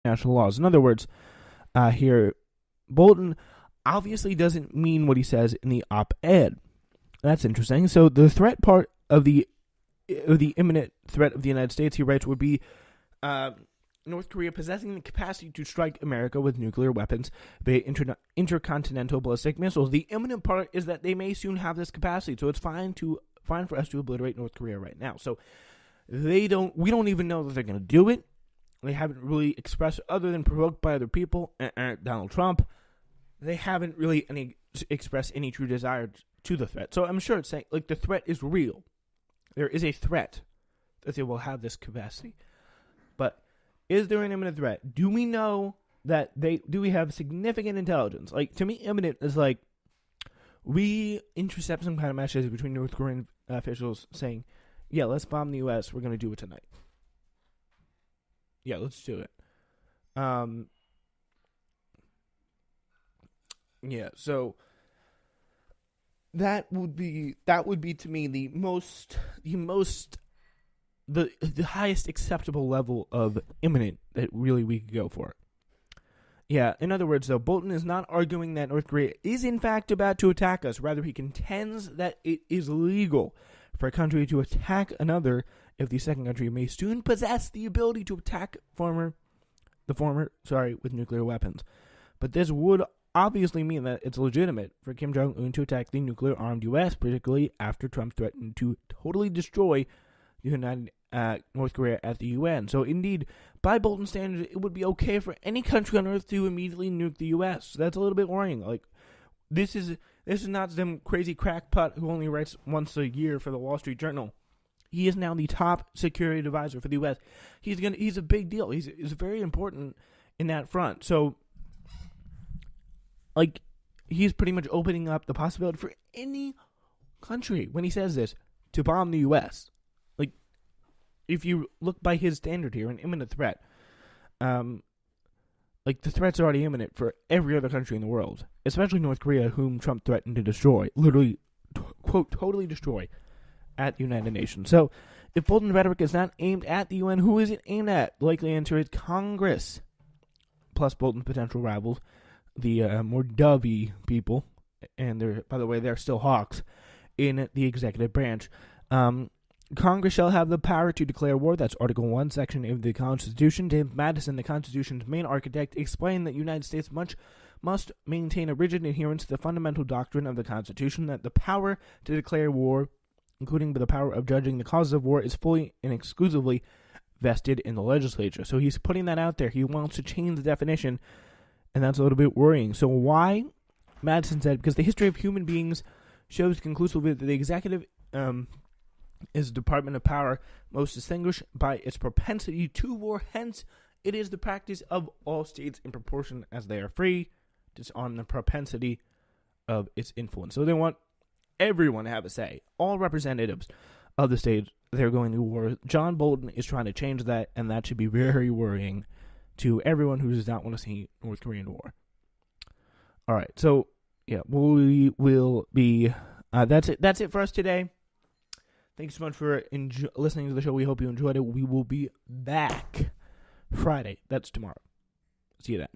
international laws. In other words, here, Bolton obviously doesn't mean what he says in the op-ed. That's interesting. So the threat part of the imminent threat of the United States, he writes, would be North Korea possessing the capacity to strike America with nuclear weapons, be it intercontinental ballistic missiles. The imminent part is that they may soon have this capacity, so it's fine for us to obliterate North Korea right now. So we don't even know that they're going to do it. They haven't really expressed, other than provoked by other people, Donald Trump, they haven't really expressed any true desire to the threat. So I'm sure it's saying, like, the threat is real. There is a threat that they will have this capacity. But is there an imminent threat? Do we know that do we have significant intelligence? Like, to me, imminent is like, we intercept some kind of message between North Korean officials saying, yeah, let's bomb the U.S. We're going to do it tonight. Yeah, let's do it. Yeah, so that would be to me the highest acceptable level of imminent that really we could go for. Yeah, in other words, though, Bolton is not arguing that North Korea is in fact about to attack us. Rather, he contends that it is legal for a country to attack another if the second country may soon possess the ability to attack the former with nuclear weapons. But this would obviously mean that it's legitimate for Kim Jong-un to attack the nuclear-armed U.S., particularly after Trump threatened to totally destroy the United North Korea at the UN. So, indeed, by Bolton standards, it would be okay for any country on Earth to immediately nuke the U.S. So that's a little bit worrying. Like, this is not some crazy crackpot who only writes once a year for the Wall Street Journal. He is now the top security advisor for the U.S. He's a big deal. He's very important in that front. So, like, he's pretty much opening up the possibility for any country, when he says this, to bomb the U.S. Like, if you look by his standard here, an imminent threat, like, the threat's already imminent for every other country in the world, especially North Korea, whom Trump threatened to destroy, literally, quote, totally destroy at the United Nations. So, if Bolton's rhetoric is not aimed at the UN, who is it aimed at? The likely answer is Congress, plus Bolton's potential rivals, the more dovey people, and by the way, they're still hawks in the executive branch. Congress shall have the power to declare war. That's Article 1, Section of the Constitution. James Madison, the Constitution's main architect, explained that the United States must maintain a rigid adherence to the fundamental doctrine of the Constitution, that the power to declare war, including the power of judging the causes of war, is fully and exclusively vested in the legislature. So he's putting that out there. He wants to change the definition, and that's a little bit worrying. So why? Madison said, because the history of human beings shows conclusively that the executive is a department of power most distinguished by its propensity to war. Hence, it is the practice of all states in proportion as they are free, disarm the propensity of its influence. So they want everyone to have a say. All representatives of the states, they're going to war. John Bolton is trying to change that, and that should be very worrying to everyone who does not want to see North Korean war. All right, so yeah, we will be. That's it. That's it for us today. Thanks so much for listening to the show. We hope you enjoyed it. We will be back Friday. That's tomorrow. See you then.